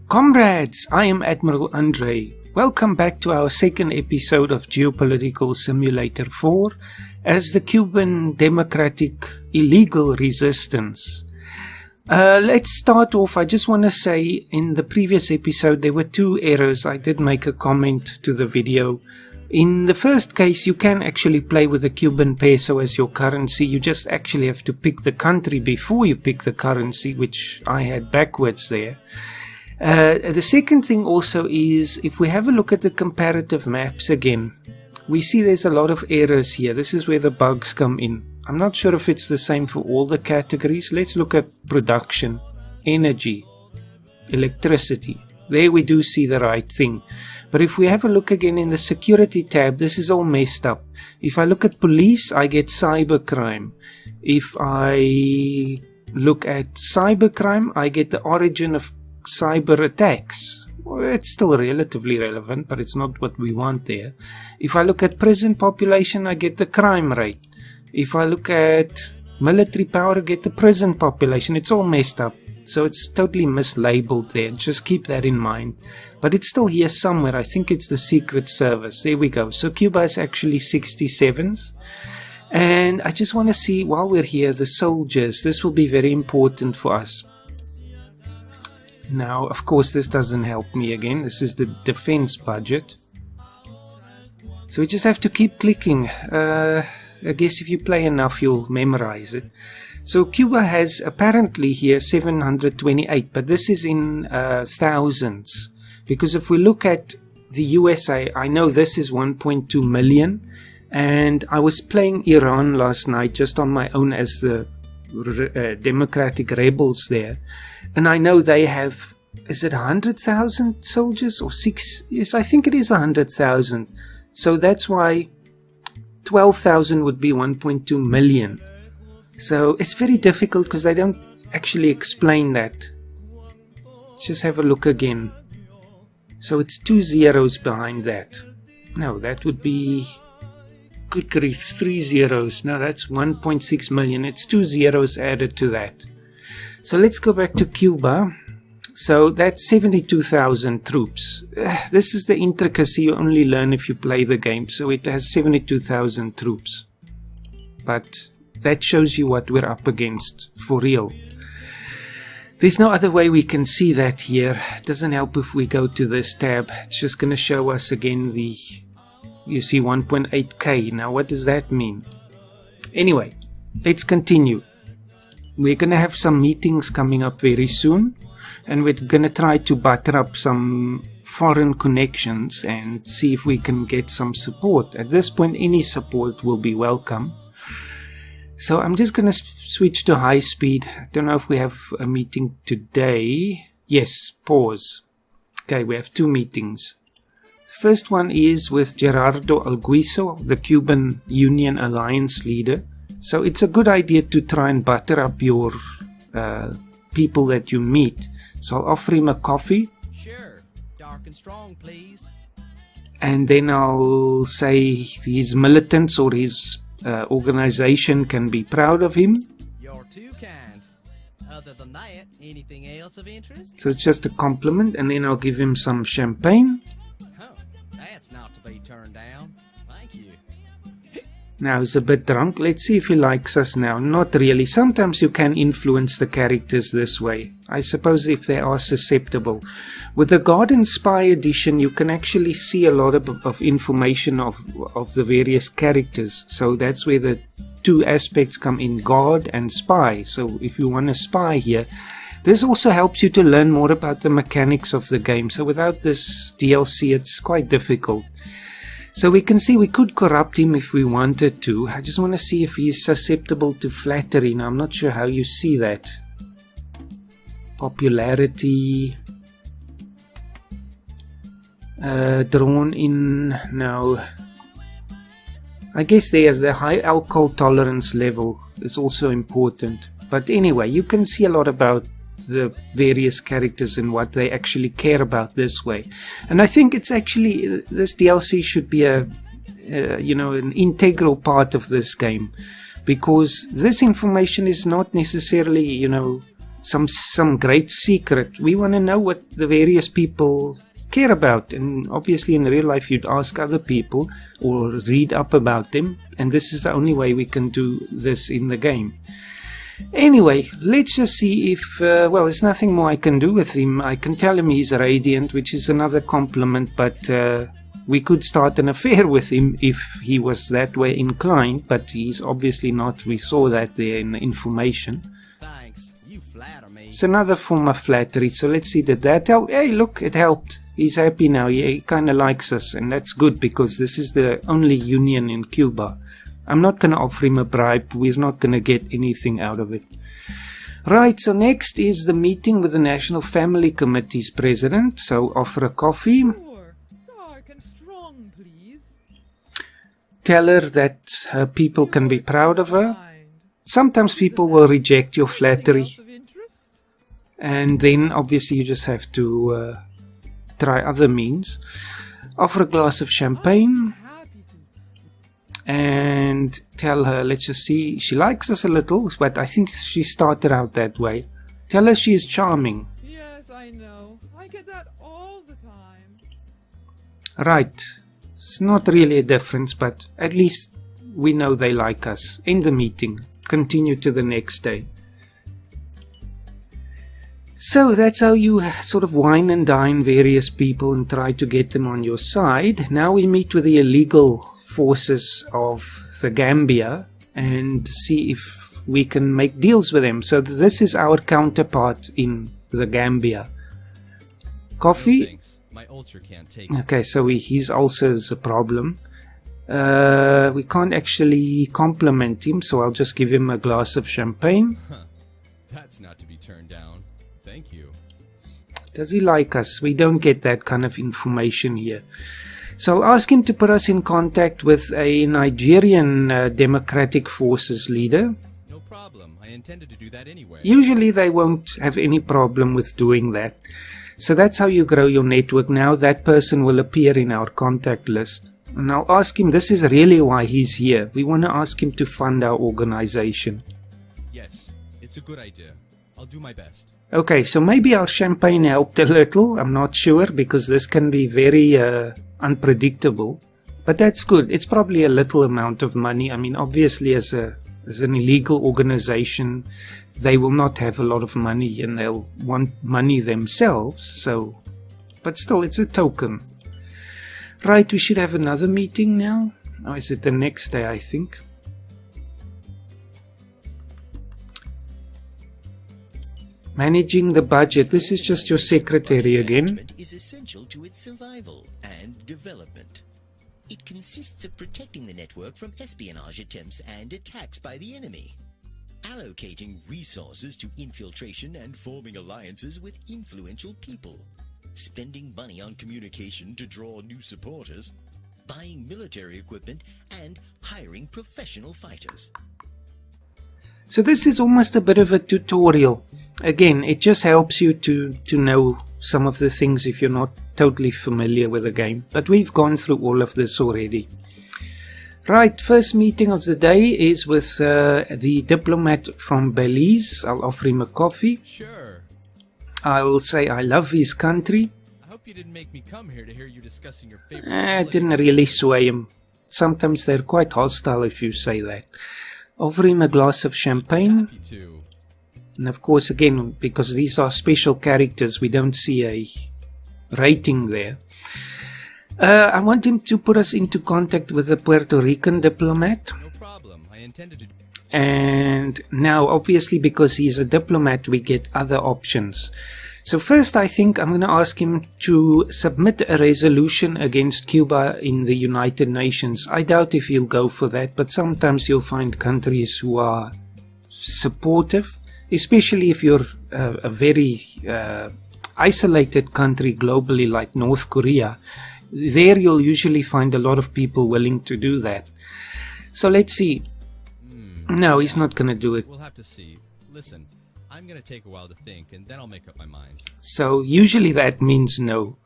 Comrades, I am Admiral Andre. Welcome back to our second episode of Geopolitical Simulator 4 as the Cuban Democratic Illegal Resistance. Let's start off. I just want to say in the previous episode there were two errors. I did make a comment to the video. In the first case, you can actually play with the Cuban peso as your currency. You just actually have to pick the country before you pick the currency, which I had backwards there. The second thing also is, if we have a look at the comparative maps again, we see there's a lot of errors here. This is where the bugs come in. I'm not sure if it's the same for all the categories. Let's look at production, energy, electricity. There we do see the right thing. But if we have a look again in the security tab, this is all messed up. If I look at police, I get cybercrime. If I look at cybercrime, I get the origin of cyber attacks. Well, it's still relatively relevant, but it's not what we want there. If I look at prison population, I get the crime rate. If I look at military power, I get the prison population. It's all messed up. So it's totally mislabeled there. Just keep that in mind. But it's still here somewhere. I think it's the Secret Service. There we go. So Cuba is actually 67th. And I just want to see, while we're here, the soldiers. This will be very important for us. Now, of course, this doesn't help me again. This is the defense budget. So we just have to keep clicking. I guess if you play enough, you'll memorize it. So Cuba has apparently here 728, but this is in thousands. Because if we look at the USA, I know this is 1.2 million. And I was playing Iran last night just on my own as the democratic rebels there. And I know they have, is it 100,000 soldiers or 6? Yes, I think it is 100,000. So that's why 12,000 would be 1.2 million. So it's very difficult because they don't actually explain that. Let's just have a look again. So it's 2 zeros behind that. No, that would be, good grief, 3 zeros. No, that's 1.6 million. It's 2 zeros added to that. So let's go back to Cuba. So that's 72,000 troops. This is the intricacy you only learn if you play the game. So it has 72,000 troops. But that shows you what we're up against for real. There's no other way we can see that here. It doesn't help if we go to this tab. It's just going to show us again the, you see 1.8k. Now what does that mean? Anyway, let's continue. We're going to have some meetings coming up very soon. And we're going to try to butter up some foreign connections and see if we can get some support. At this point, any support will be welcome. So I'm just going to switch to high speed. I don't know if we have a meeting today. Yes, pause. Okay, we have 2 meetings. The first one is with Gerardo Alguiso, the Cuban Union Alliance leader. So it's a good idea to try and butter up your people that you meet. So I'll offer him a coffee. Sure. Dark and strong, please. And then I'll say his militants or his organization can be proud of him. You're too kind. Other than that, anything else of interest? So it's just a compliment, and then I'll give him some champagne. Oh, that's not to be turned down. Thank you. Now he's a bit drunk. Let's see if he likes us now. Not really. Sometimes you can influence the characters this way. I suppose if they are susceptible. With the Garden Spy edition, you can actually see a lot of information of the various characters. So that's where the 2 aspects come in, guard and spy. So if you want to spy here, this also helps you to learn more about the mechanics of the game. So without this DLC, it's quite difficult. So we can see we could corrupt him if we wanted to. I just want to see if he's susceptible to flattery. Now, I'm not sure how you see that. Popularity. Drawn in. No. I guess there's the high alcohol tolerance level is also important. But anyway, you can see a lot about the various characters and what they actually care about this way. And I think it's actually, this DLC should be a an integral part of this game, because this information is not necessarily some great secret. We want to know what the various people care about, and obviously in real life you'd ask other people or read up about them, and this is the only way we can do this in the game. Anyway, let's just see if well, there's nothing more I can do with him. I can tell him he's radiant, which is another compliment, but we could start an affair with him if he was that way inclined, but he's obviously not. We saw that there in the information. Thanks. You flatter me. It's another form of flattery, so let's see, did that help? Hey, look, it helped. He's happy now. He kind of likes us, and that's good because this is the only union in Cuba. I'm not going to offer him a bribe. We're not going to get anything out of it. Right, so next is the meeting with the National Family Committee's president. So offer a coffee. Sure. Dark and strong, please. Tell her that her people can be proud of her. Mind. Sometimes people will reject your flattery, Anything else of interest? and then obviously you just have to try other means. Offer a glass of champagne. Happy to. And tell her, let's just see, she likes us a little, but I think she started out that way. Tell her she is charming. Yes, I know. I get that all the time. Right. It's not really a difference, but at least we know they like us. End the meeting. Continue to the next day. So that's how you sort of wine and dine various people and try to get them on your side. Now we meet with the illegal forces of the Gambia and see if we can make deals with them. So this is our counterpart in the Gambia. Coffee? No, thanks. My ulcer can't take it. Okay, so his ulcer is a problem. We can't actually compliment him, so I'll just give him a glass of champagne. Huh. That's not to be turned down. Thank you. Does he like us? We don't get that kind of information here. So I'll ask him to put us in contact with a Nigerian Democratic Forces leader. No problem. I intended to do that anyway. Usually they won't have any problem with doing that. So that's how you grow your network. Now that person will appear in our contact list. And I'll ask him, this is really why he's here. We want to ask him to fund our organization. Yes, it's a good idea. I'll do my best. Okay, so maybe our champagne helped a little. I'm not sure because this can be very unpredictable. But that's good. It's probably a little amount of money. I mean, obviously as an illegal organization, they will not have a lot of money and they'll want money themselves. So, but still, it's a token. Right, we should have another meeting now. Or is it the next day, I think? Managing the budget. This is just your secretary again. Management is essential to its survival and development. It consists of protecting the network from espionage attempts and attacks by the enemy, allocating resources to infiltration and forming alliances with influential people, spending money on communication to draw new supporters, buying military equipment, and hiring professional fighters. So this is almost a bit of a tutorial. Again, it just helps you to know some of the things if you're not totally familiar with the game. But we've gone through all of this already. Right, first meeting of the day is with the diplomat from Belize. I'll offer him a coffee. Sure. I will say I love his country. I hope you didn't make me come here to hear you discussing your favorite. It didn't really sway him. Sometimes they're quite hostile if you say that. Offer him a glass of champagne. Happy to. And of course, again, because these are special characters, we don't see a rating there. I want him to put us into contact with a Puerto Rican diplomat. No problem. I intended to. And now, obviously, because he's a diplomat, we get other options. So first, I think I'm going to ask him to submit a resolution against Cuba in the United Nations. I doubt if he'll go for that, but sometimes you'll find countries who are supportive, especially if you're a very isolated country globally like North Korea. There you'll usually find a lot of people willing to do that. So let's see. No, he's not going to do it. We'll have to see. Listen, I'm going to take a while to think, and then I'll make up my mind. So usually that means no.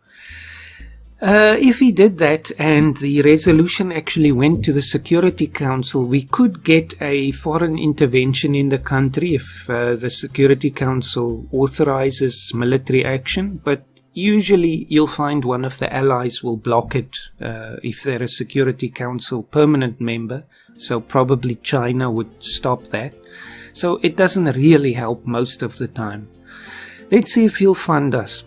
If he did that and the resolution actually went to the Security Council, we could get a foreign intervention in the country if the Security Council authorizes military action, but usually you'll find one of the allies will block it if they're a Security Council permanent member, so probably China would stop that. So it doesn't really help most of the time. Let's see if he'll fund us.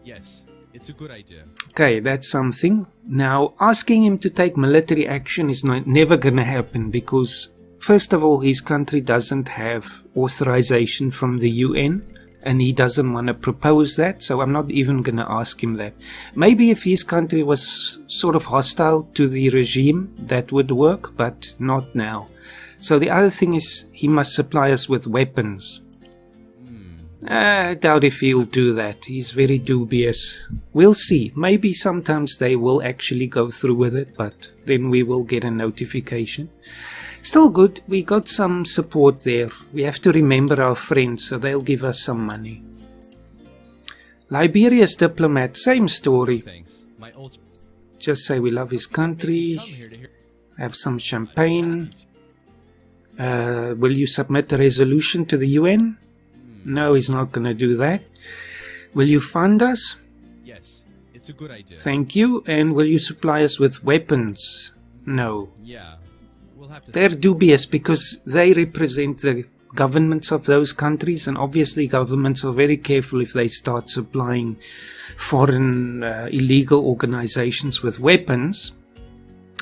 Yes, it's a good idea. Okay, that's something. Now, asking him to take military action is never going to happen because, first of all, his country doesn't have authorization from the UN and he doesn't want to propose that, so I'm not even going to ask him that. Maybe if his country was sort of hostile to the regime, that would work, but not now. So the other thing is he must supply us with weapons. I doubt if he'll do that. He's very dubious. We'll see. Maybe sometimes they will actually go through with it, but then we will get a notification. Still good. We got some support there. We have to remember our friends, so they'll give us some money. Liberia's diplomat, same story. Thanks. My old Just say we love his country. come here to hear. Have some champagne. Will you submit a resolution to the UN? No, he's not going to do that. Will you fund us? Yes, it's a good idea. Thank you. And will you supply us with weapons? No. Yeah, we'll have to. They're dubious because they represent the governments of those countries, and obviously governments are very careful if they start supplying foreign illegal organizations with weapons.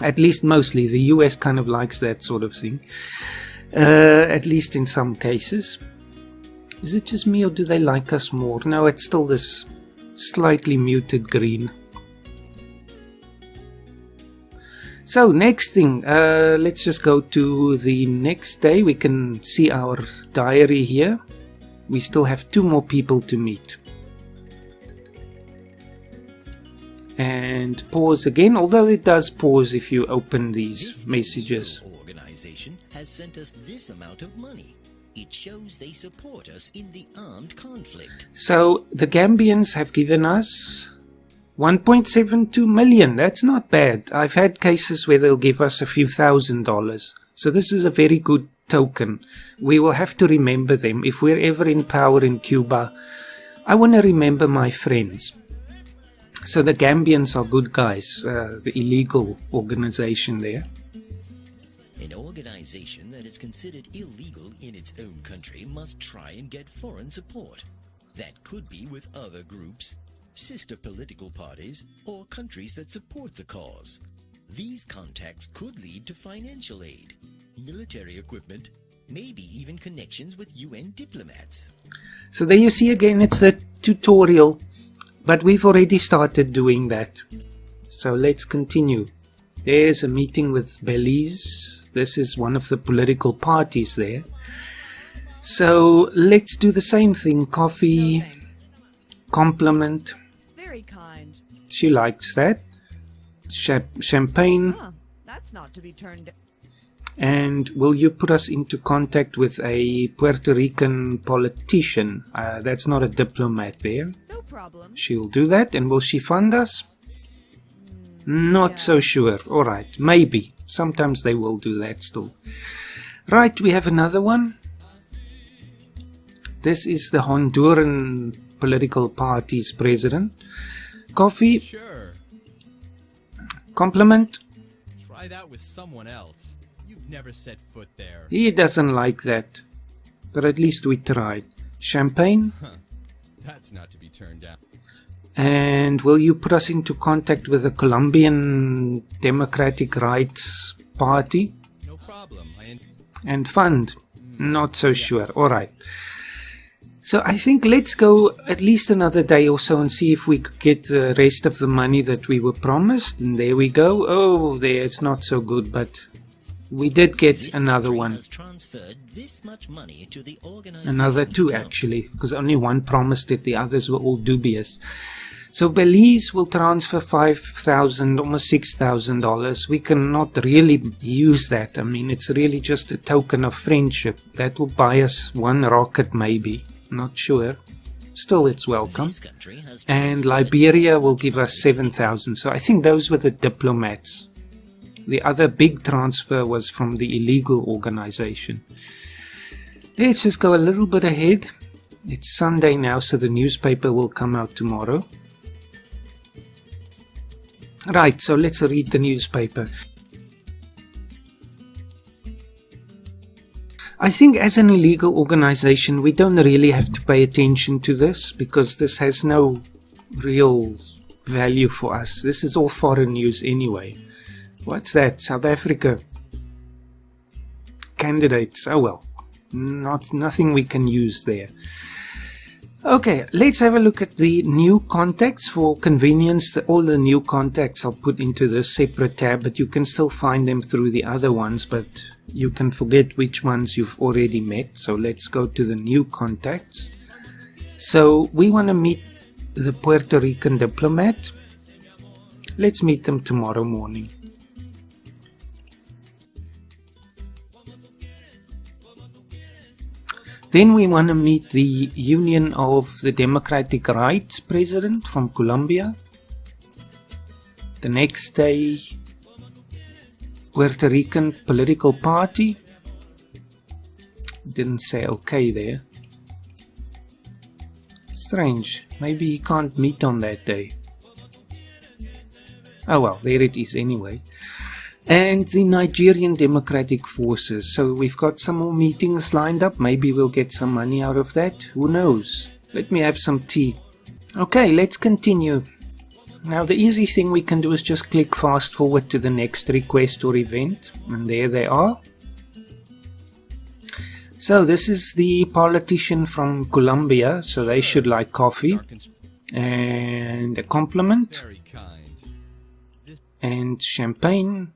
At least mostly. The US kind of likes that sort of thing. At least in some cases. Is it just me or do they like us more? No, it's still this slightly muted green. So next thing, let's just go to the next day. We can see our diary here. We still have 2 more people to meet. And pause again, although it does pause if you open these messages. This organization has sent us this amount of money. It shows they support us in the armed conflict. So the Gambians have given us 1.72 million. That's not bad. I've had cases where they'll give us a few $1,000s. So this is a very good token. We will have to remember them. If we're ever in power in Cuba, I want to remember my friends. So the Gambians are good guys, the illegal organization there. An organization that is considered illegal in its own country must try and get foreign support. That could be with other groups, sister political parties, or countries that support the cause. These contacts could lead to financial aid, military equipment, maybe even connections with UN diplomats. So there you see again, it's the tutorial, but we've already started doing that. So let's continue. There's a meeting with Belize. This is one of the political parties there. So let's do the same thing. Coffee, compliment. Very kind. She likes that. Champagne. Huh, that's not to be turned. And will you put us into contact with a Puerto Rican politician? That's not a diplomat there. No problem. She'll do that. And will she fund us? Not yeah. so sure. Alright, maybe. Sometimes they will do that still. Right, we have another one. This is the Honduran political party's president. Coffee. Sure. Compliment. Try that with someone else. You've never set foot there. He doesn't like that. But at least we tried. Champagne. That's not to be turned down. And will you put us into contact with the Colombian Democratic Rights Party? No problem. And fund? Not so sure. Alright. So I think let's go at least another day or so and see if we could get the rest of the money that we were promised. And there we go. Oh, there, it's not so good, but we did get This another country one. has transferred this much money to the organization. Another 2 actually, because only one promised it, the others were all dubious. So Belize will transfer $5,000, almost $6,000. We cannot really use that. I mean, it's really just a token of friendship. That will buy us 1 rocket maybe. Not sure. Still, it's welcome. This country has And Liberia will give us 7,000. So I think those were the diplomats. The other big transfer was from the illegal organization. Let's just go a little bit ahead. It's Sunday now, so the newspaper will come out tomorrow. Right, so let's read the newspaper. I think as an illegal organization, we don't really have to pay attention to this because this has no real value for us. This is all foreign news anyway. What's that? South Africa. Candidates. Oh well. Nothing we can use there. Okay, let's have a look at the new contacts. For convenience, all the new contacts I'll put into this separate tab, but you can still find them through the other ones, but you can forget which ones you've already met. So let's go to the new contacts. So we want to meet the Puerto Rican diplomat. Let's meet them tomorrow morning. Then we want to meet the Union of the Democratic Rights president from Colombia. The next day, Puerto Rican political party. Didn't say okay there. Strange. Maybe he can't meet on that day. Oh well, there it is anyway. And the Nigerian Democratic Forces. So we've got some more meetings lined up. Maybe we'll get some money out of that. Who knows? Let me have some tea. Okay, let's continue. Now the easy thing we can do is just click fast forward to the next request or event. And there they are. So this is the politician from Colombia. So they should like coffee. And a compliment. Very kind. And champagne.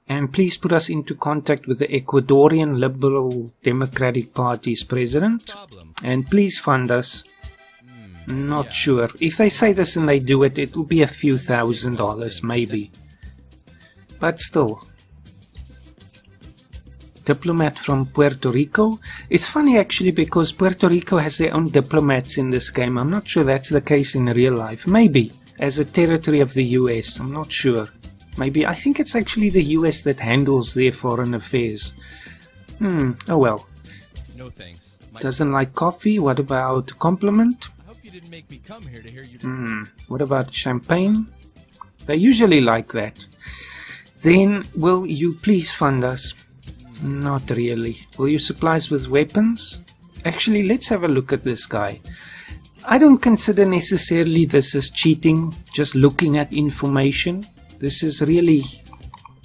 And please put us into contact with the Ecuadorian Liberal Democratic Party's president. And please fund us. Not sure. If they say this and they do it, it will be a few $1,000s, maybe. But still. Diplomat from Puerto Rico. It's funny actually because Puerto Rico has their own diplomats in this game. I'm not sure that's the case in real life. Maybe. As a territory of the US. I'm not sure. Maybe, I think it's actually the US that handles their foreign affairs. Oh well. No thanks. Doesn't like coffee. What about compliment? I hope you didn't make me come here to hear you. What about champagne? They usually like that. Then, will you please fund us? Not really. Will you supply us with weapons? Actually, let's have a look at this guy. I don't consider necessarily this as cheating, just looking at information. This is really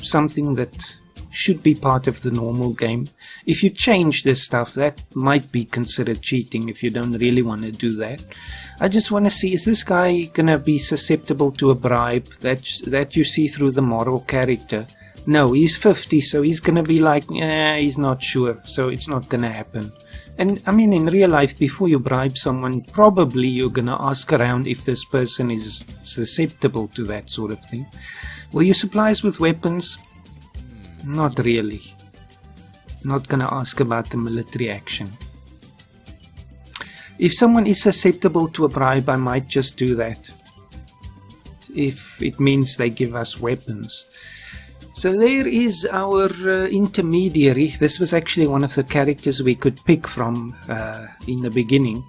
something that should be part of the normal game. If you change this stuff, that might be considered cheating if you don't really want to do that. I just want to see, is this guy gonna be susceptible to a bribe that you see through the moral character? No, he's 50, so he's gonna be like, he's not sure, so it's not gonna happen. And I mean, in real life, before you bribe someone, probably you're gonna ask around if this person is susceptible to that sort of thing. Will you supply us with weapons? Not really. Not gonna ask about the military action. If someone is susceptible to a bribe, I might just do that. If it means they give us weapons. So there is our intermediary. This was actually one of the characters we could pick from in the beginning.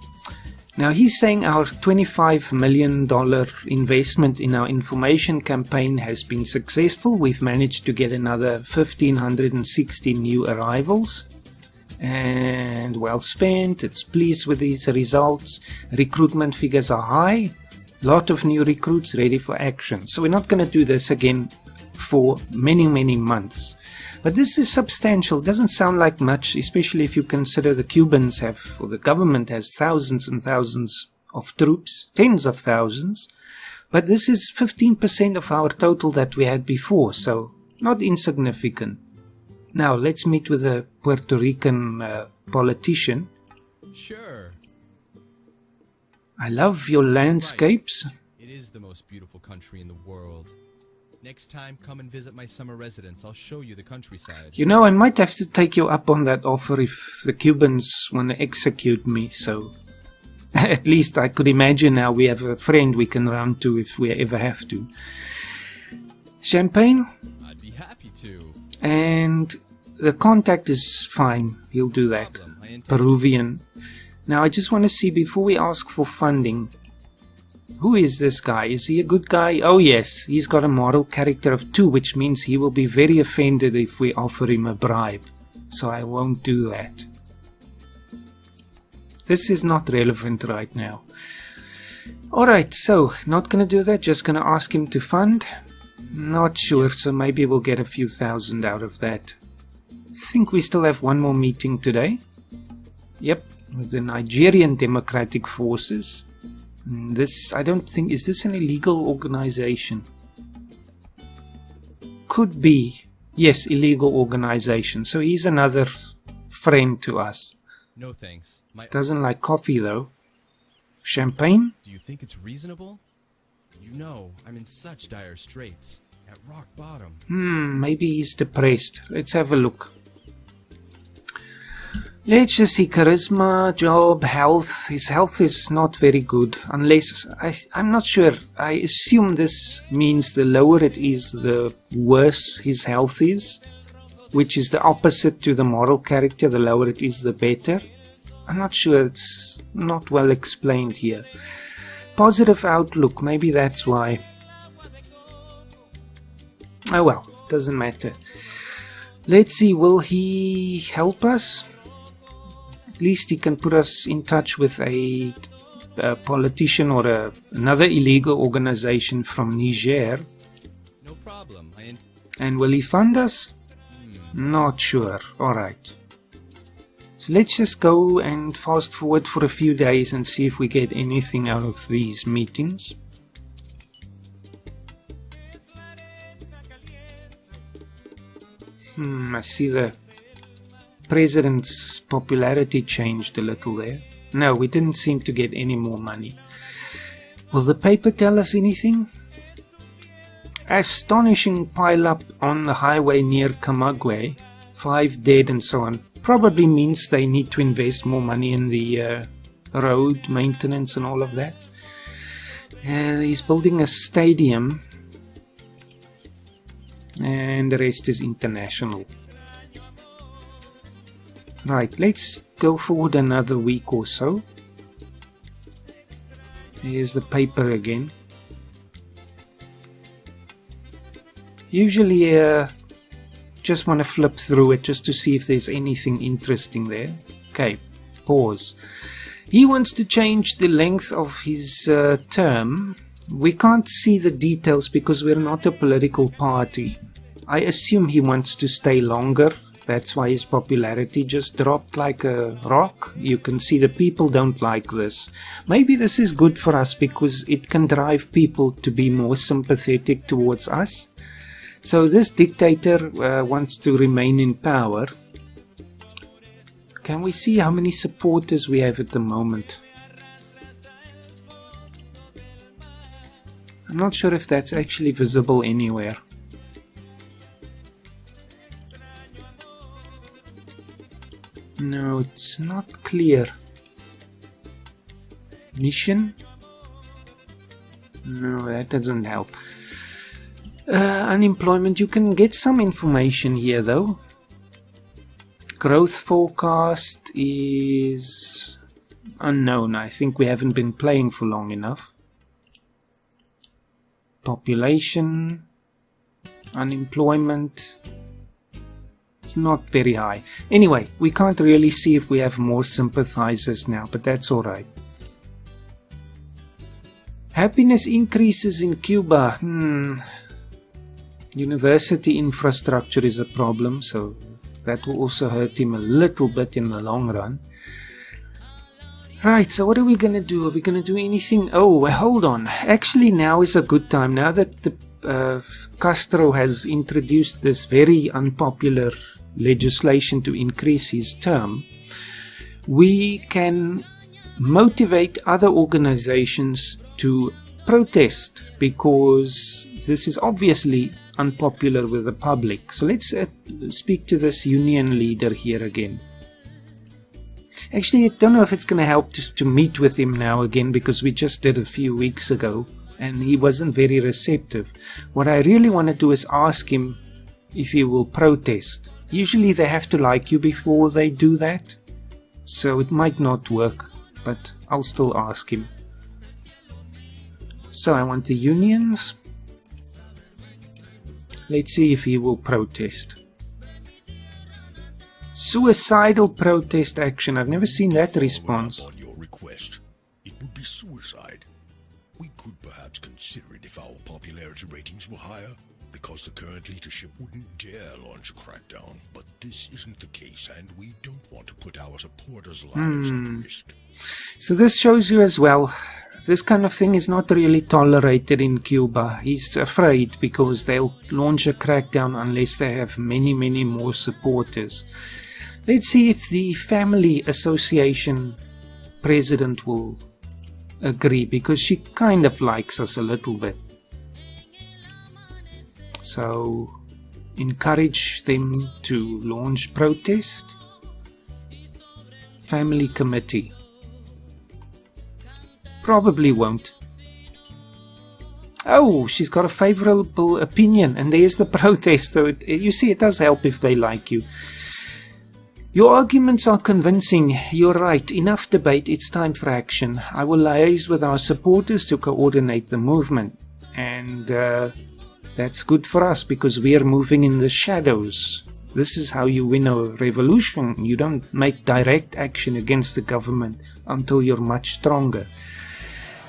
Now he's saying our $25 million investment in our information campaign has been successful. We've managed to get another 1,560 new arrivals. And well spent. It's pleased with these results. Recruitment figures are high. Lot of new recruits ready for action. So we're not going to do this again for many months, but this is substantial. Doesn't sound like much, especially if you consider the Cubans have, or the government has, thousands and thousands of troops, tens of thousands, but this is 15% of our total that we had before, so not insignificant. Now let's meet with a Puerto Rican politician. Sure. I love your landscapes. It is the most beautiful country in the world. Next time, come and visit my summer residence. I'll show you the countryside. You know, I might have to take you up on that offer if the Cubans want to execute me, so at least I could imagine now we have a friend we can run to if we ever have to. Champagne? I'd be happy to. And the contact is fine, he'll do that. Problem. I intend- Peruvian. Now I just want to see, before we ask for funding, who is this guy? Is he a good guy? Oh yes, he's got a moral character of 2, which means he will be very offended if we offer him a bribe. So I won't do that. This is not relevant right now. Alright, so not gonna do that, just gonna ask him to fund. Not sure, so maybe we'll get a few thousand out of that. Think we still have one more meeting today. Yep, with the Nigerian Democratic Forces. This, I don't think, is this an illegal organization? Could be. Yes, illegal organization. So he's another friend to us. No thanks. Doesn't like coffee though. Champagne? Do you think it's reasonable? You know, I'm in such dire straits. At rock bottom. Maybe he's depressed. Let's have a look. Let's just see, charisma, job, health. His health is not very good, unless, I'm not sure. I assume this means the lower it is, the worse his health is, which is the opposite to the moral character. The lower it is, the better. I'm not sure, it's not well explained here. Positive outlook, maybe that's why. Oh well, doesn't matter. Let's see, will he help us? At least he can put us in touch with a politician or another illegal organization from Niger. No problem. And will he fund us? Not sure. Alright. So let's just go and fast forward for a few days and see if we get anything out of these meetings. I see the president's popularity changed a little there. No, we didn't seem to get any more money. Will the paper tell us anything? Astonishing pile-up on the highway near Camagüey. 5 dead and so on. Probably means they need to invest more money in the road maintenance and all of that. He's building a stadium. And the rest is international. Right, let's go forward another week or so. Here's the paper again. Usually just want to flip through it just to see if there's anything interesting there. Okay, pause. He wants to change the length of his term. We can't see the details because we're not a political party. I assume he wants to stay longer. That's why his popularity just dropped like a rock. You can see the people don't like this. Maybe this is good for us because it can drive people to be more sympathetic towards us. So this dictator wants to remain in power. Can we see how many supporters we have at the moment? I'm not sure if that's actually visible anywhere. No, it's not clear. Mission? No, that doesn't help. Unemployment, you can get some information here though. Growth forecast is unknown. I think we haven't been playing for long enough. Population, unemployment, it's not very high. Anyway, we can't really see if we have more sympathizers now, but that's alright. Happiness increases in Cuba. University infrastructure is a problem, so that will also hurt him a little bit in the long run. Right, so what are we going to do? Are we going to do anything? Oh, hold on. Actually, now is a good time. Now that the Castro has introduced this very unpopular legislation to increase his term, we can motivate other organizations to protest, because this is obviously unpopular with the public. So let's speak to this union leader here again. Actually, I don't know if it's going to help just to meet with him now again, because we just did a few weeks ago and he wasn't very receptive. What I really want to do is ask him if he will protest. Usually they have to like you before they do that, so it might not work, but I'll still ask him. So I want the unions. Let's see if he will protest. Suicidal protest action. I've never seen that response. On your request, it would be suicide. We could perhaps consider it if our popularity ratings were higher, because the current leadership wouldn't dare launch a crackdown. But this isn't the case, and we don't want to put our supporters' lives at risk. So this shows you as well, this kind of thing is not really tolerated in Cuba. He's afraid because they'll launch a crackdown unless they have many, many more supporters. Let's see if the Family Association president will agree, because she kind of likes us a little bit. So encourage them to launch protest. Family committee. Probably won't. Oh, she's got a favorable opinion, and there's the protest. So you see, it does help if they like you. Your arguments are convincing. You're right. Enough debate. It's time for action. I will liaise with our supporters to coordinate the movement. And that's good for us, because we are moving in the shadows. This is how you win a revolution. You don't make direct action against the government until you're much stronger.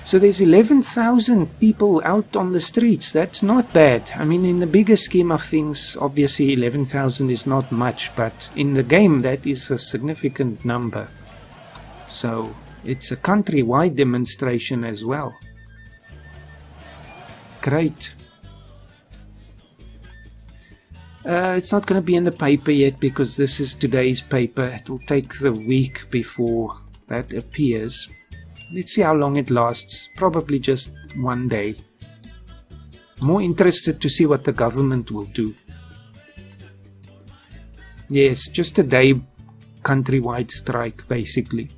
So there's 11,000 people out on the streets. That's not bad. I mean, in the bigger scheme of things, obviously 11,000 is not much, but in the game that is a significant number. So it's a countrywide demonstration as well. Great. It's not going to be in the paper yet, because this is today's paper. It will take the week before that appears. Let's see how long it lasts. Probably just one day. More interested to see what the government will do. Yes, just a day countrywide strike, basically.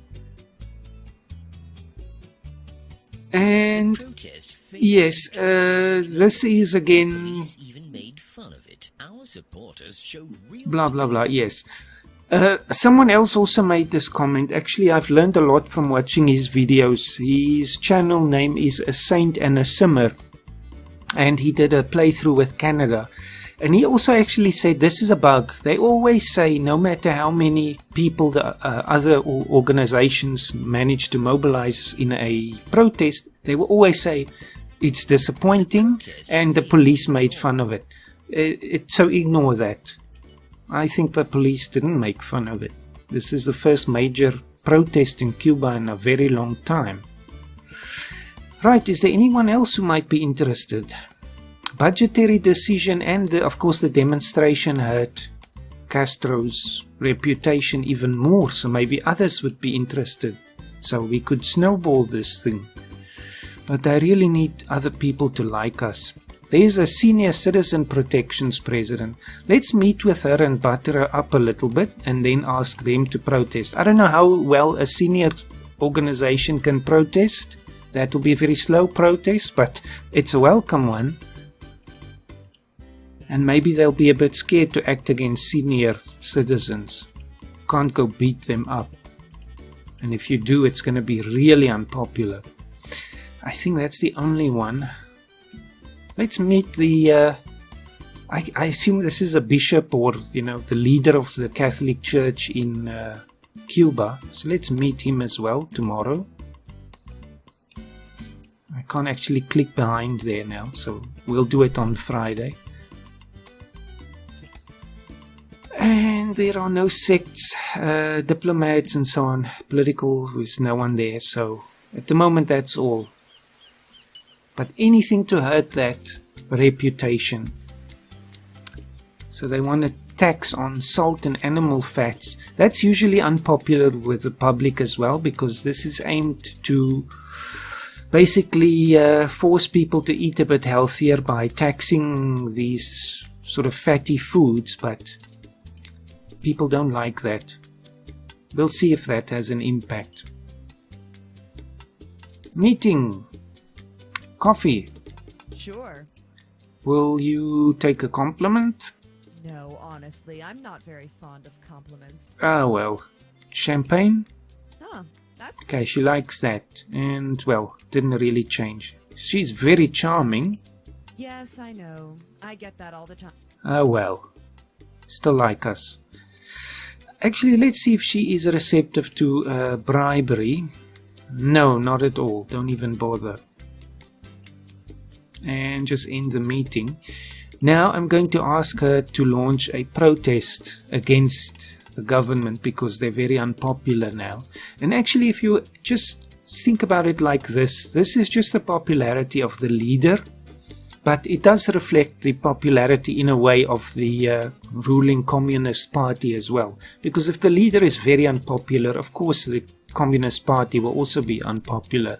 And yes, this is again blah blah blah. Yes. Someone else also made this comment. Actually, I've learned a lot from watching his videos. His channel name is A Saint and a Simmer, and he did a playthrough with Canada. And he also actually said this is a bug. They always say no matter how many people the other organizations manage to mobilize in a protest, they will always say it's disappointing and the police made fun of it. So ignore that. I think the police didn't make fun of it. This is the first major protest in Cuba in a very long time. Right, is there anyone else who might be interested? Budgetary decision and of course the demonstration hurt Castro's reputation even more, so maybe others would be interested. So we could snowball this thing. But I really need other people to like us. There's a senior citizen protections president. Let's meet with her and butter her up a little bit and then ask them to protest. I don't know how well a senior organization can protest. That will be a very slow protest, but it's a welcome one. And maybe they'll be a bit scared to act against senior citizens. Can't go beat them up. And if you do, it's going to be really unpopular. I think that's the only one. Let's meet the, I assume this is a bishop or, the leader of the Catholic Church in Cuba. So let's meet him as well tomorrow. I can't actually click behind there now, so we'll do it on Friday. And there are no sects, diplomats and so on. Political, there's no one there, so at the moment that's all. But anything to hurt that reputation. So they want a tax on salt and animal fats. That's usually unpopular with the public as well, because this is aimed to basically force people to eat a bit healthier by taxing these sort of fatty foods, but people don't like that. We'll see if that has an impact. Meeting. Coffee. Sure. Will you take a compliment? No, honestly, I'm not very fond of compliments. Ah, well. Champagne? Huh, that's... Okay, she likes that. And, well, didn't really change. She's very charming. Yes, I know. I get that all the time. Ah, well. Still like us. Actually, let's see if she is receptive to bribery. No, not at all. Don't even bother. And just end the meeting. Now I'm going to ask her to launch a protest against the government because they're very unpopular now. And actually, if you just think about it like this is just the popularity of the leader, but it does reflect the popularity in a way of the ruling Communist Party as well. Because if the leader is very unpopular, of course the Communist Party will also be unpopular.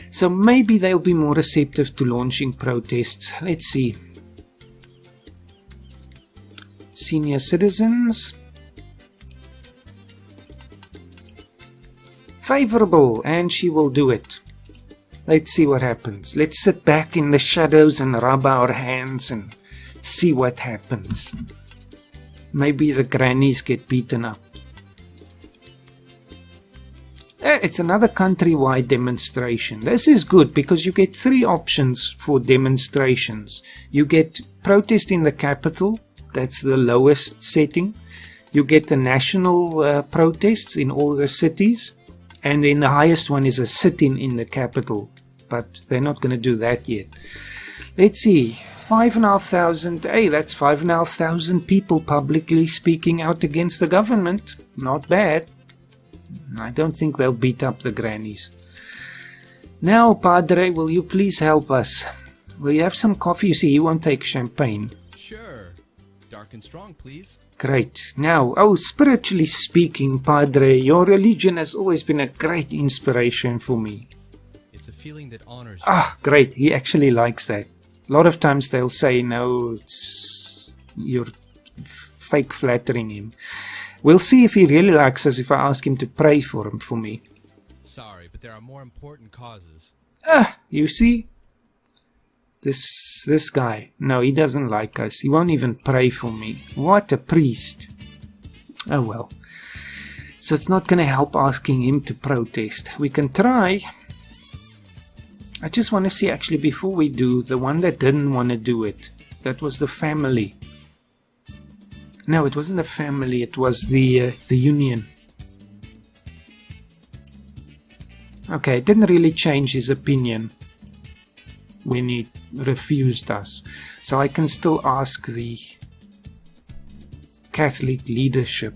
So maybe they'll be more receptive to launching protests. Let's see. Senior citizens. Favorable, and she will do it. Let's see what happens. Let's sit back in the shadows and rub our hands and see what happens. Maybe the grannies get beaten up. It's another countrywide demonstration. This is good because you get 3 options for demonstrations. You get protest in the capital, that's the lowest setting. You get the national protests in all the cities. And then the highest one is a sit-in in the capital. But they're not going to do that yet. Let's see. 5,500. Hey, that's 5,500 people publicly speaking out against the government. Not bad. I don't think they'll beat up the grannies. Now, Padre, will you please help us? Will you have some coffee? You see, he won't take champagne. Sure. Dark and strong, please. Great. Now, spiritually speaking, Padre, your religion has always been a great inspiration for me. It's a feeling that honors you. Ah, great. He actually likes that. A lot of times they'll say, no, you're fake flattering him. We'll see if he really likes us if I ask him to pray for me. Sorry, but there are more important causes. Ah, you see? This guy. No, he doesn't like us. He won't even pray for me. What a priest. Oh well. So it's not going to help asking him to protest. We can try. I just want to see actually before we do, the one that didn't want to do it. That was the family. No, it wasn't the family, it was the union. Okay, it didn't really change his opinion when he refused us. So I can still ask the Catholic leadership.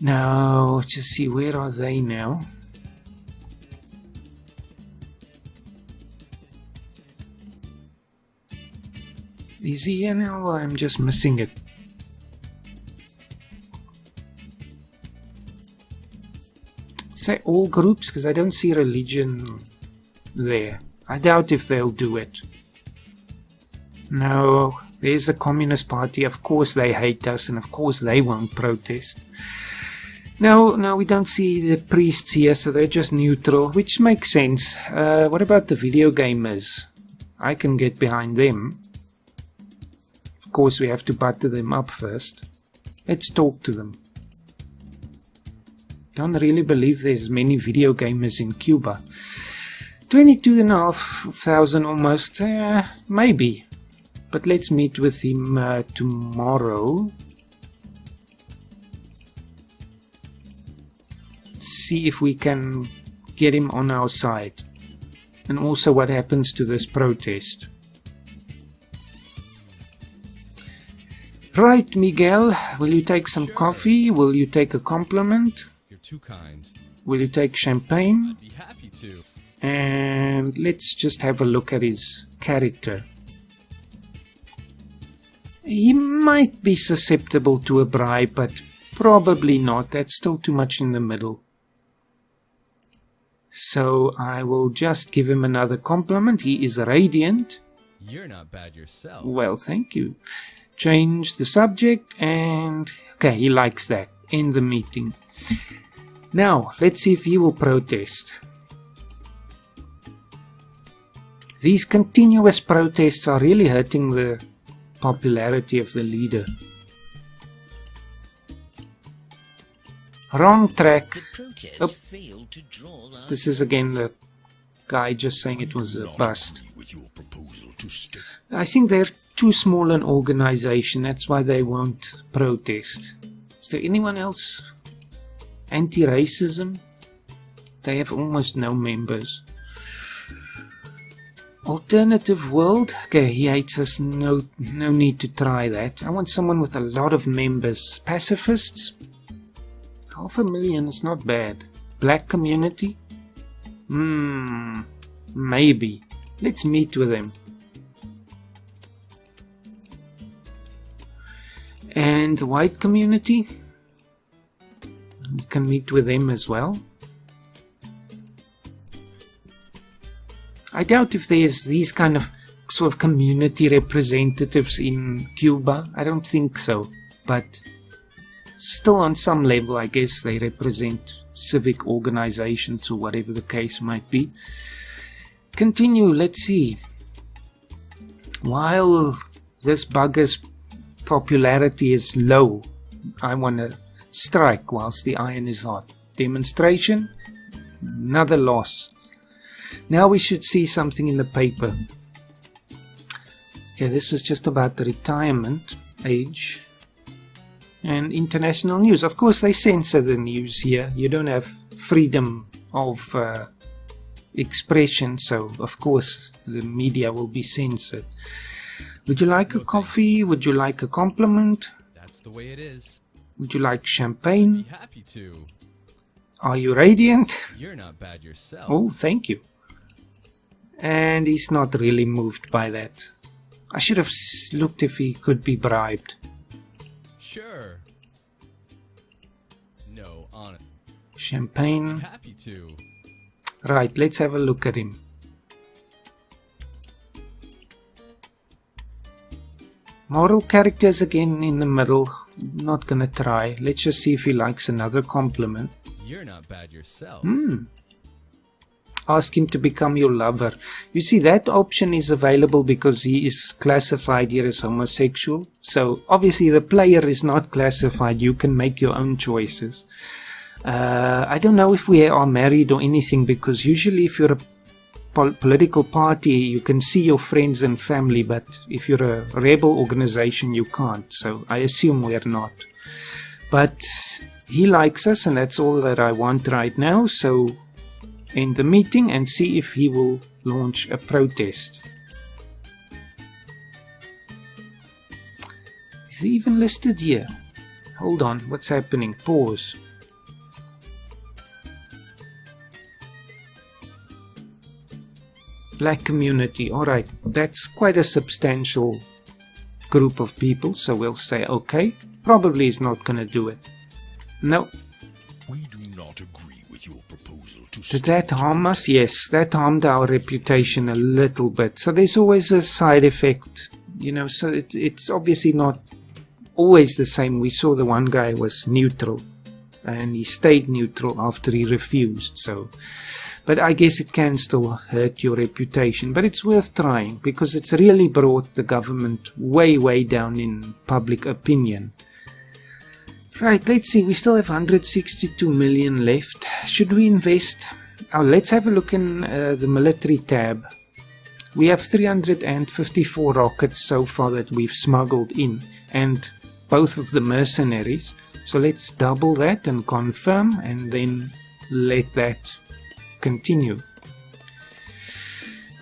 Now, just see, where are they now? Is he here now or I'm just missing it? Say all groups because I don't see religion there. I doubt if they'll do it. No, there's the Communist Party. Of course they hate us and of course they won't protest. No, we don't see the priests here, so they're just neutral, which makes sense. What about the video gamers? I can get behind them. Of course we have to butter them up first. Let's talk to them. Don't really believe there's many video gamers in Cuba. 22,500 almost. Maybe. But let's meet with him tomorrow. See if we can get him on our side. And also what happens to this protest. Right, Miguel. Will you take some coffee? Will you take a compliment? Too kind. Will you take champagne? I'd be happy to. And let's just have a look at his character. He might be susceptible to a bribe, but probably not. That's still too much in the middle. So I will just give him another compliment. He is radiant. You're not bad yourself. Well, thank you. Change the subject and... Okay, he likes that. End the meeting. Now, let's see if he will protest. These continuous protests are really hurting the popularity of the leader. Wrong track. The protest Oh. failed to draw large This is again the guy just saying it was a Not bust. agree with your proposal to stick. I think they're too small an organization, that's why they won't protest. Is there anyone else? Anti-racism? They have almost no members. Alternative world? Okay, he hates us, no need to try that. I want someone with a lot of members. Pacifists? 500,000 is not bad. Black community? Maybe. Let's meet with them. And the white community? We can meet with them as well. I doubt if there's these kind of sort of community representatives in Cuba. I don't think so. But still on some level, I guess they represent civic organizations or whatever the case might be. Continue, let's see. While this bugger's popularity is low, I want to strike whilst the iron is hot. Demonstration, another loss. Now we should see something in the paper. Okay, this was just about the retirement age. And international news. Of course, they censor the news here. You don't have freedom of expression, so of course the media will be censored. Would you like a coffee? Would you like a compliment? That's the way it is. Would you like Be champagne? happy to. Are you radiant? You're not bad yourself. Oh, thank you. And he's not really moved by that. I should have looked if he could be bribed. Sure. No, honest. Be Champagne. happy to. Right, let's have a look at him. Moral characters again in the middle. Not gonna try. Let's just see if he likes another compliment. You're not bad yourself. Ask him to become your lover. You see, that option is available because he is classified here as homosexual. So obviously the player is not classified. You can make your own choices. I don't know if we are married or anything, because usually if you're a political party you can see your friends and family, but if you're a rebel organization you can't. So I assume we are not. But he likes us, and that's all that I want right now. So end the meeting and see if he will launch a protest. Is he even listed here? Hold on, what's happening? Pause. Black community, alright, that's quite a substantial group of people, so we'll say okay. Probably is not gonna do it. No. We do not agree with your proposal to Did stick. that harm us? Yes, that harmed our reputation a little bit. So there's always a side effect, you know, so it's obviously not always the same. We saw the one guy was neutral, and he stayed neutral after he refused, so... But I guess it can still hurt your reputation. But it's worth trying, because it's really brought the government way, way down in public opinion. Right, let's see. We still have 162 million left. Should we invest? Oh, let's have a look in the military tab. We have 354 rockets so far that we've smuggled in, and both of the mercenaries. So let's double that and confirm, and then let that continue.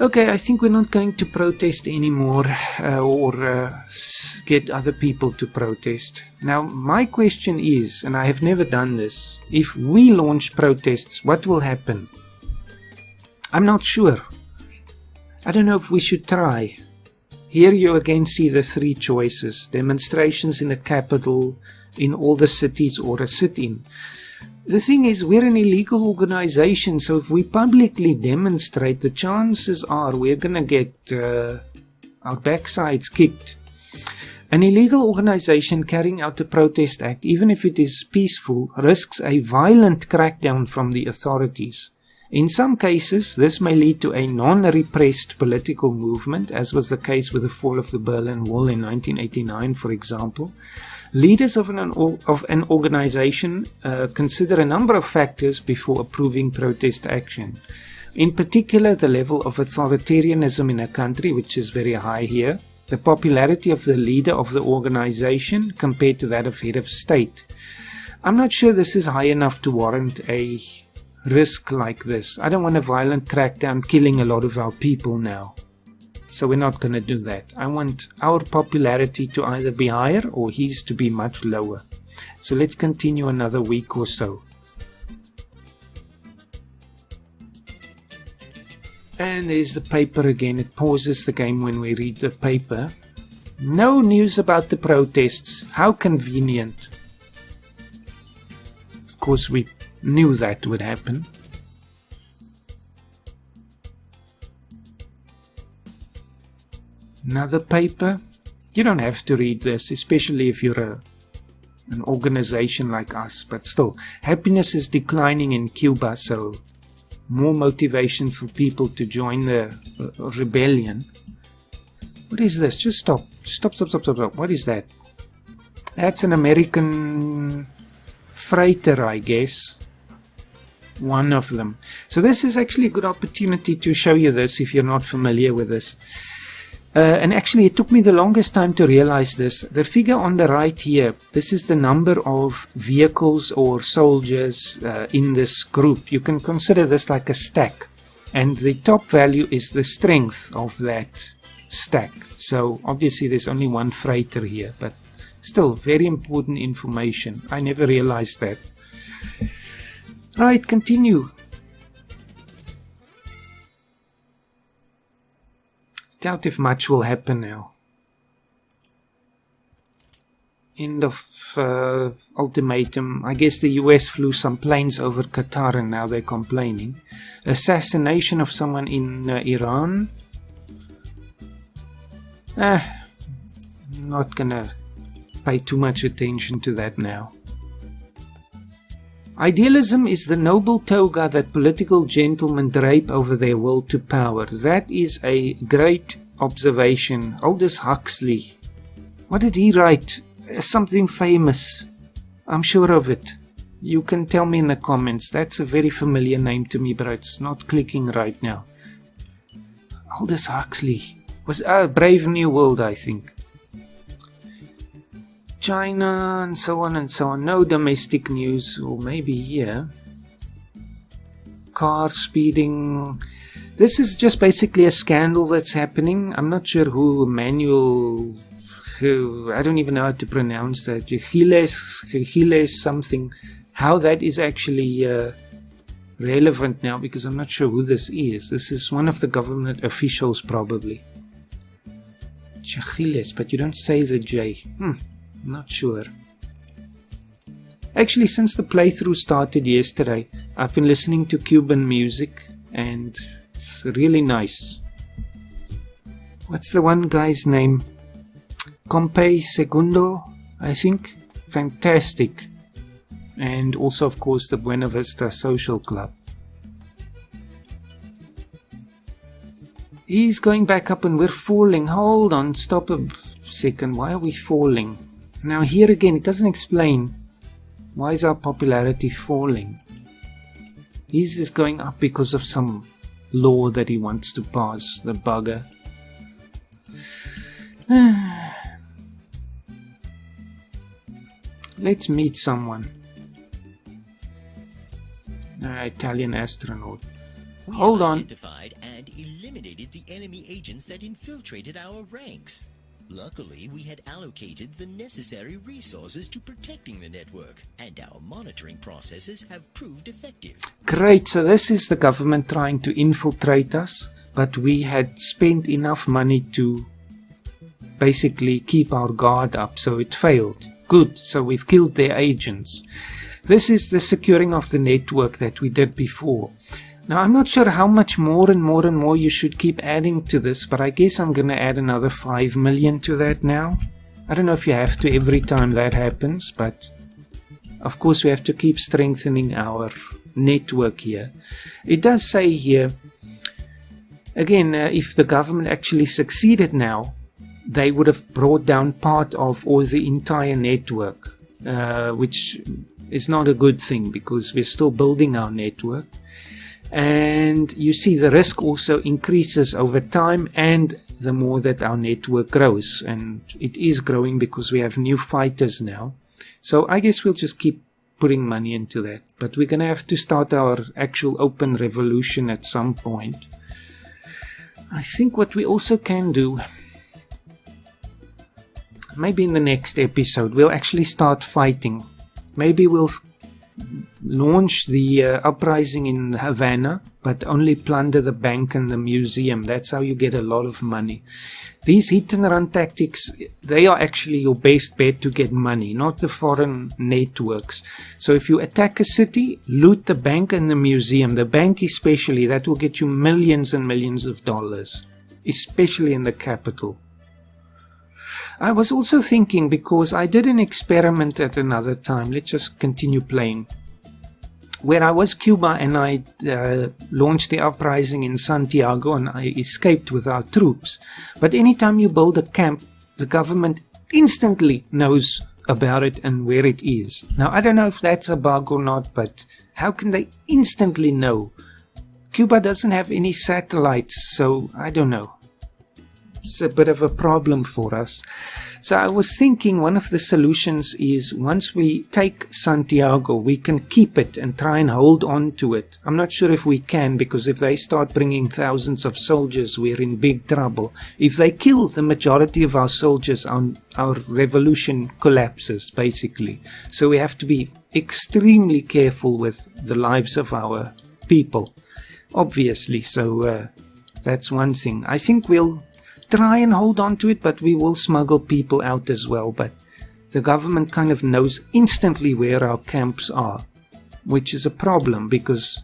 Okay, I think we're not going to protest anymore or get other people to protest. Now, my question is, and I have never done this, if we launch protests, what will happen? I'm not sure. I don't know if we should try. Here you again see the three choices. Demonstrations in the capital, in all the cities, or a sit-in. The thing is, we're an illegal organization, so if we publicly demonstrate, the chances are we're going to get our backsides kicked. An illegal organization carrying out a protest act, even if it is peaceful, risks a violent crackdown from the authorities. In some cases, this may lead to a non-repressed political movement, as was the case with the fall of the Berlin Wall in 1989, for example. Leaders of an organization consider a number of factors before approving protest action. In particular, the level of authoritarianism in a country, which is very high here, the popularity of the leader of the organization compared to that of head of state. I'm not sure this is high enough to warrant a risk like this. I don't want a violent crackdown killing a lot of our people now. So we're not going to do that. I want our popularity to either be higher or his to be much lower. So let's continue another week or so. And there's the paper again. It pauses the game when we read the paper. No news about the protests. How convenient. Of course, we knew that would happen. Another paper. You don't have to read this, especially if you're an organization like us. But still, happiness is declining in Cuba, so more motivation for people to join the rebellion. What is this? Just stop. Stop. What is that? That's an American freighter, I guess. One of them. So this is actually a good opportunity to show you this if you're not familiar with this. And actually it took me the longest time to realize this. The figure on the right here, this is the number of vehicles or soldiers in this group. You can consider this like a stack. And the top value is the strength of that stack. So obviously there's only one freighter here, but still very important information. I never realized that. Right, continue. Doubt if much will happen now. End of ultimatum. I guess the US flew some planes over Qatar and now they're complaining. Assassination of someone in Iran. Not gonna pay too much attention to that now. Idealism is the noble toga that political gentlemen drape over their will to power. That is a great observation. Aldous Huxley. What did he write? Something famous. I'm sure of it. You can tell me in the comments. That's a very familiar name to me, but it's not clicking right now. Aldous Huxley. Was Brave New World, I think. China and so on and so on. No domestic news, or maybe here. Car speeding. This is just basically a scandal that's happening. I'm not sure who Manuel. I don't even know how to pronounce that. Giles something. How that is actually relevant now, because I'm not sure who this is. This is one of the government officials probably. Giles, but you don't say the J. Not sure. Actually, since the playthrough started yesterday, I've been listening to Cuban music and it's really nice. What's the one guy's name? Compay Segundo, I think. Fantastic. And also, of course, the Buena Vista Social Club. He's going back up and we're falling. Hold on, stop a second. Why are we falling? Now here again, it doesn't explain why is our popularity falling. His is going up because of some law that he wants to pass, the bugger. Let's meet someone. Italian astronaut. Hold on. Identified and eliminated the enemy agents that infiltrated our ranks. Luckily, we had allocated the necessary resources to protecting the network, and our monitoring processes have proved effective. Great, so this is the government trying to infiltrate us, but we had spent enough money to basically keep our guard up, so it failed. Good, so we've killed their agents. This is the securing of the network that we did before. Now, I'm not sure how much more and more and more you should keep adding to this, but I guess I'm going to add another 5 million to that now. I don't know if you have to every time that happens, but of course we have to keep strengthening our network here. It does say here, again, if the government actually succeeded now, they would have brought down part of or the entire network, which is not a good thing because we're still building our network. And you see the risk also increases over time and the more that our network grows. And it is growing because we have new fighters now. So I guess we'll just keep putting money into that. But we're going to have to start our actual open revolution at some point. I think what we also can do, maybe in the next episode, we'll actually start fighting. Maybe we'll launch the uprising in Havana, but only plunder the bank and the museum. That's how you get a lot of money. These hit and run tactics, they are actually your best bet to get money, not the foreign networks. So if you attack a city, loot the bank and the museum, the bank especially, that will get you millions and millions of dollars, especially in the capital. I was also thinking, because I did an experiment at another time, let's just continue playing, where I was Cuba and I launched the uprising in Santiago and I escaped with our troops. But anytime you build a camp, the government instantly knows about it and where it is. Now, I don't know if that's a bug or not, but how can they instantly know? Cuba doesn't have any satellites, so I don't know. It's a bit of a problem for us. So I was thinking one of the solutions is once we take Santiago, we can keep it and try and hold on to it. I'm not sure if we can, because if they start bringing thousands of soldiers, we're in big trouble. If they kill the majority of our soldiers, our revolution collapses, basically. So we have to be extremely careful with the lives of our people, obviously. So that's one thing. I think we'll try and hold on to it, but we will smuggle people out as well. But the government kind of knows instantly where our camps are, which is a problem because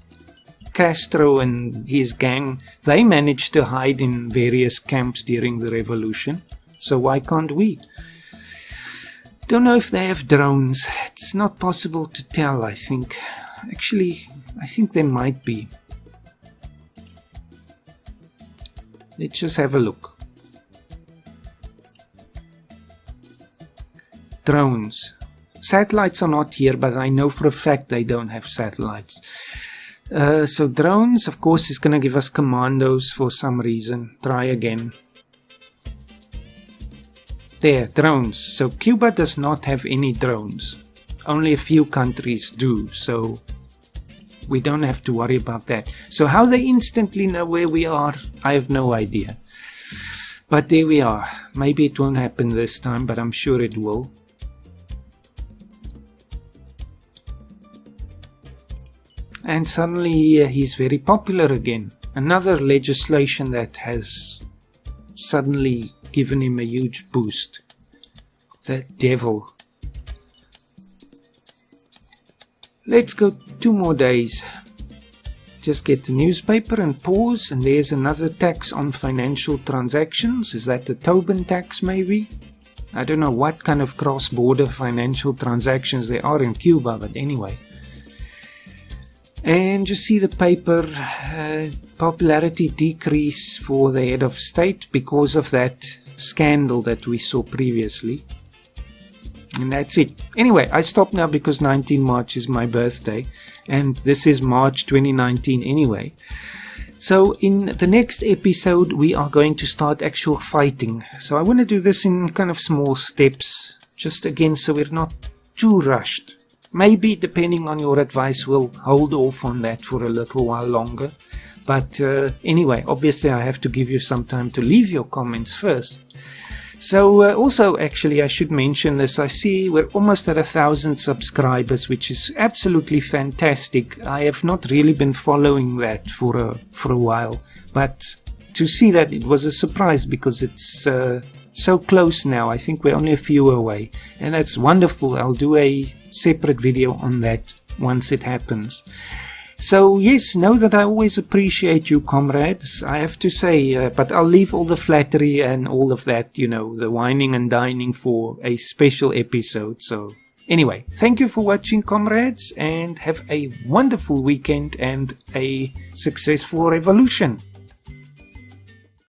Castro and his gang, they managed to hide in various camps during the revolution. So why can't we? Don't know if they have drones. It's not possible to tell, I think. Actually, I think there might be. Let's just have a look. Drones. Satellites are not here, but I know for a fact they don't have satellites. So drones, of course, is going to give us commandos for some reason. Try again. There, drones. So Cuba does not have any drones. Only a few countries do, so we don't have to worry about that. So how they instantly know where we are, I have no idea. But there we are. Maybe it won't happen this time, but I'm sure it will. And suddenly he's very popular again. Another legislation that has suddenly given him a huge boost. The devil. Let's go 2 more days. Just get the newspaper and pause, and there's another tax on financial transactions. Is that the Tobin tax maybe? I don't know what kind of cross-border financial transactions there are in Cuba, but anyway. And you see the paper, popularity decrease for the head of state because of that scandal that we saw previously. And that's it. Anyway, I stop now because 19 March is my birthday. And this is March 2019 anyway. So in the next episode, we are going to start actual fighting. So I want to do this in kind of small steps. Just again, so we're not too rushed. Maybe, depending on your advice, we'll hold off on that for a little while longer. But anyway, obviously I have to give you some time to leave your comments first. So also, actually, I should mention this. I see we're almost at 1,000 subscribers, which is absolutely fantastic. I have not really been following that for a while. But to see that, it was a surprise because it's so close now. I think we're only a few away, and that's wonderful. I'll do a separate video on that once it happens. So yes, know that I always appreciate you, comrades, I have to say, but I'll leave all the flattery and all of that, you know, the whining and dining for a special episode. So anyway, thank you for watching, comrades, and have a wonderful weekend and a successful revolution.